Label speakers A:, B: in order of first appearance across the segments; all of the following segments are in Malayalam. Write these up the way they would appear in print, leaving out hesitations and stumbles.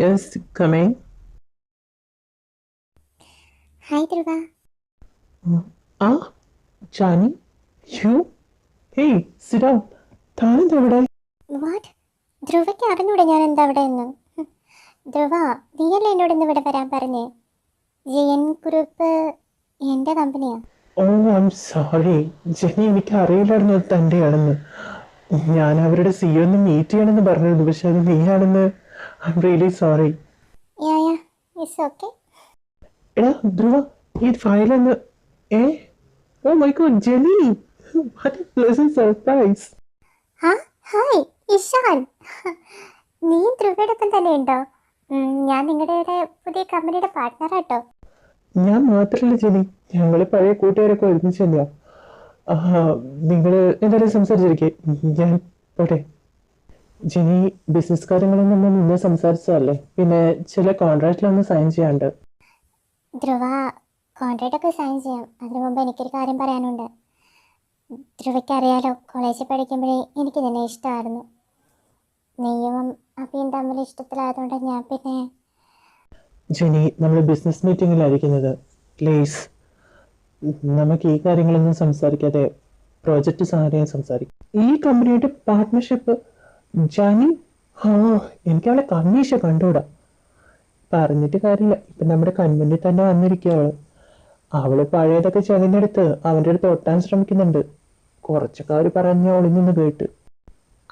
A: Yes, coming.
B: Hi, Dhruva.
A: Ah, Johnny, you? Hey, sit down. താനെന്താ ഇവിടെ?
B: വാട്ട്? ധ്രുവയ്ക്ക് അറിഞ്ഞൂടെ ഞാൻ എന്താ അവിടെ എന്ന്? ധ്രുവ, നീയല്ലേ എന്നോട് ഇന്ന് ഇവിടെ വരാൻ പറഞ്ഞേ? ജയൻ ഗ്രൂപ്പ് എൻ്റെ കമ്പനിയാ.
A: ഓ ഐ എം സോറി ജെനി, എനിക്ക് അറിയില്ലായിരുന്നു അത് തൻ്റെയാണെന്ന്. ഞാൻ അവരുടെ സിഇഒ ഒന്ന് മീറ്റ് ചെയ്യണമെന്ന് പറഞ്ഞിരുന്നു, പക്ഷെ അത് നീയാണെന്ന്. I am really sorry.
B: Yeah yeah, it's okay.
A: എടാ ധ്രുവ, ഈ ഫയലൊന്ന്. ഏ, oh my god Jenny, what a pleasant surprise.
B: ഹാ, ഹായ് ഇഷാൻ. നീ ധ്രുവയുടെ ഒപ്പം തന്നെ ഉണ്ടോ? ഞാൻ നിങ്ങളുടെ പുതിയ കമ്പനിയുടെ പാർട്ട്ണറാട്ടോ.
A: ഞാൻ മാത്രമല്ല ജെനി, ഞങ്ങൾ പഴയ കൂട്ടുകാരൊക്കെ ഒരുമിച്ച് തന്നെയാ. നിങ്ങൾ എന്തായാലും സംസാരിച്ചിരിക്കേ, ഞാൻ പോട്ടെ. ജെനി, ബിസിനസ് കാര്യങ്ങളൊന്നും നമ്മൾ മുന്നേ സംസാരിച്ചതല്ലേ, പിന്നെ ചില കോൺട്രാക്റ്റിലൊന്ന് സൈൻ ചെയ്യാണ്ട്.
B: ധ്രുവ, കോൺട്രാക്റ്റ് ഒക്കെ സൈൻ ചെയ്യാം. അതിനു മുമ്പ് എനിക്കൊരു കാര്യം പറയാനുണ്ട്. ധ്രുവയ്ക്ക് അറിയാലോ, കോളേജിൽ പഠിക്കുമ്പോഴേ എനിക്ക് നിന്നെ ഇഷ്ടമായിരുന്നു. നെയ്യും അപ്പിയും തമ്മിൽ ഇഷ്ടത്തിലായതുകൊണ്ട് ഞാൻ പിന്നെ.
A: ജെനി, നമ്മൾ ബിസിനസ് മീറ്റിങ്ങിലായിരിക്കുന്നത്. പ്ലീസ്, നമുക്ക് ഈ കാര്യങ്ങളൊന്നും സംസാരിക്കാതെ പ്രോജക്റ്റ് സാധനം സംസാരിക്കും. ഈ കമ്പനിയുടെ പാർട്ട്ണർഷിപ്പ് ജാനി, ആ എനിക്ക് അവളെ കമ്മീഷ കണ്ടൂടാ. പറഞ്ഞിട്ട് കാര്യമില്ല, ഇപ്പം നമ്മുടെ കൺമുന്നിൽ തന്നെ വന്നിരിക്കുക അവള്. അവള് പഴയതൊക്കെ ചെകഞ്ഞെടുത്ത് അവൻ്റെ അടുത്ത് ഒട്ടാൻ ശ്രമിക്കുന്നുണ്ട്. കുറച്ചൊക്കെ അവർ പറഞ്ഞ ഒളിൽ നിന്ന് കേട്ട്.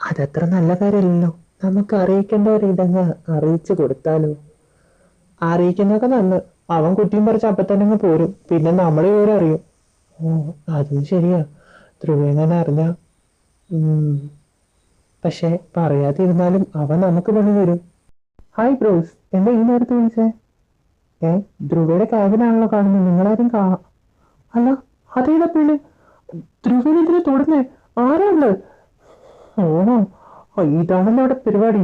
A: അതത്ര നല്ല കാര്യമല്ലല്ലോ. നമുക്ക് അറിയിക്കേണ്ടവരെ ഇതങ്ങ് അറിയിച്ചു കൊടുത്താലോ. അറിയിക്കുന്നതൊക്കെ നന്ന്. അവൻ കുട്ടിയും പറിച്ച് അപ്പം തന്നെ അങ്ങ് പോരും, പിന്നെ നമ്മൾ ഇവരെ അറിയും. ഓ, അതും ശരിയാ. ധ്രുവേങ്ങനെ അറിഞ്ഞ. പക്ഷെ പറയാതിരുന്നാലും അവൻ നമുക്ക് പണി തരും. ഹായ് ബ്രോസ്, എന്താ ഈ നേരത്ത് വിളിച്ചേ? ധ്രുവയുടെ ക്യാബിനാണല്ലോ കാണുന്നത്, നിങ്ങളാരും അല്ല, അതേതാ പിള്ളി? ധ്രുവനെതിരെ തുടർന്നേ ആരാണ്? ഓ, ഇതാണല്ലോ അവിടെ പരിപാടി.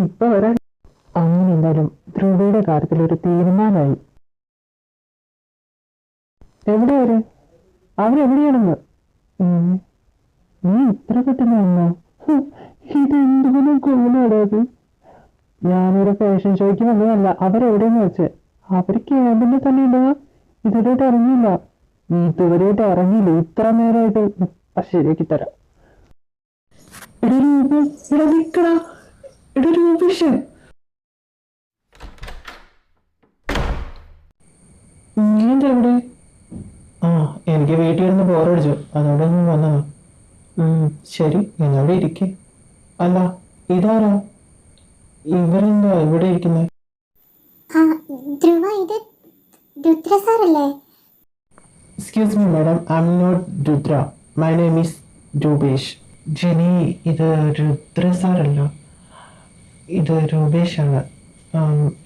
A: ഇപ്പൊ വരാൻ. അങ്ങനെ എന്തായാലും ധ്രുവയുടെ കാര്യത്തിൽ ഒരു തീരുമാനമായി. എവിടെയാര്? അവരെവിടെയാണെന്ന്? നീ ഇത്ര പെട്ടെന്ന് വന്നോ? ഇതെന്തുകൊണ്ടും കൊള്ളാടാത്. ഞാനൊരു ഫാഷൻ ഷോയ്ക്ക് വന്നതല്ല. അവരെവിടെയെന്ന് വെച്ച് അവർ ക്യാബിന്റെ തന്നെ ഉണ്ടാകാം. ഇതുവരെയായിട്ട് ഇറങ്ങിയില്ല. ഇതുവരെയായിട്ട് ഇറങ്ങിയില്ല. ഇത്ര നേരമായിട്ട് ശരിയാക്കി തരാം. എടാ രൂപ, എടാ നിക്കടാ, എടാ രൂപേഷൻ, നീ എന്താ എവിടെ? ആ, എനിക്ക് വീട്ടിൽ ഇരുന്ന് ബോറടിച്ചു, അതോടെ ഒന്ന് വന്നതാ. ശരി, എന്നോട് ഇരിക്കേ. അല്ല, ഇതാരാ? ഇവരെന്താ ഇവിടെ ഇരിക്കുന്നത്?
B: ആ, ധ്രുവ, ഇത് രുദ്ര സാറല്ലേ?
A: Excuse me madam, I am not Rudra, my name is Rupesh. Jenny, ഇത് രുദ്ര സാറല്ല, ഇത് രൂപേഷാണ്.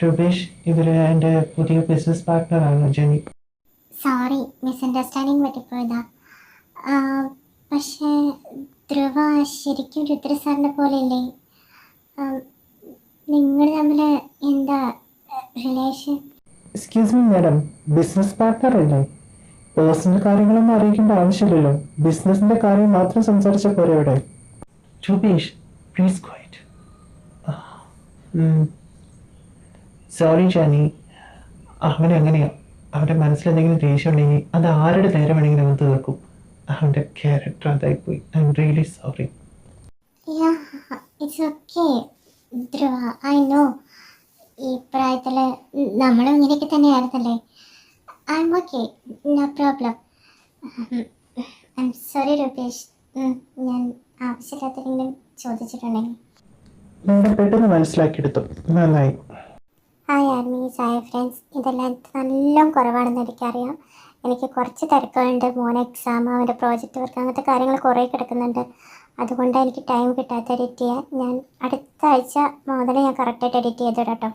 A: രൂപേഷ്, ഇവര് എൻ്റെ പുതിയ ബിസിനസ് പാർട്ട്ണറാണ് ജെനി.
B: സോറി, മിസ്അണ്ടർസ്റ്റാൻഡിങ് പറ്റിപ്പോയതാ. പക്ഷേ ധ്രുവ ശരിക്കും രുദ്ര സാറിനെ പോലെയല്ലേ? നിങ്ങൾ തമ്മിൽ എന്താ relation?
A: Excuse me madam, business partner അല്ലേ? പേഴ്സണൽ കാര്യങ്ങളൊന്നും അറിയിക്കേണ്ട ആവശ്യമില്ലല്ലോ. ബിസിനസിന്റെ കാര്യം മാത്രം സംസാരിച്ച പോരെ ഇവിടെ. Rupesh, please quiet. Sorry Janie, അങ്ങനെയാ. അവൻ്റെ മനസ്സിൽ എന്തെങ്കിലും ദേഷ്യം ഉണ്ടെങ്കിൽ അത് ആരുടെ നേരെ വേണമെങ്കിലും അവൻ തീർക്കും. അവൻ്റെ ക്യാരക്ടർ അതായിപ്പോയി. I am really sorry.
B: It's okay Dhruva, I know. ഈ പ്രായത്തിൽ നമ്മളും ഇങ്ങനെയൊക്കെ തന്നെയായിരുന്നല്ലേ. I am okay, no problem. I am sorry Rupesh, ഞാൻ ആവശ്യമില്ലാത്തെങ്കിലും ചോദിച്ചിട്ടുണ്ടെങ്കിൽ.
A: നിങ്ങളെ പെട്ടെന്ന് മനസ്സിലാക്കിയെടുത്തു, നന്നായി.
B: Hi armies, hi friends. ഇതെല്ലാം നല്ല കുറവാണെന്ന് എനിക്കറിയാം. എനിക്ക് കുറച്ച് തിരക്കുകളുണ്ട്. മോനെ എക്സാം, അവൻ്റെ പ്രോജക്റ്റ് വർക്ക്, അങ്ങനത്തെ കാര്യങ്ങൾ കുറേ കിടക്കുന്നുണ്ട്. അതുകൊണ്ടാണ് എനിക്ക് ടൈം കിട്ടാത്ത എഡിറ്റ് ചെയ്യാൻ. ഞാൻ അടുത്ത ആഴ്ച മുതൽ ഞാൻ കറക്റ്റായിട്ട് എഡിറ്റ് ചെയ്തിടാം കേട്ടോ.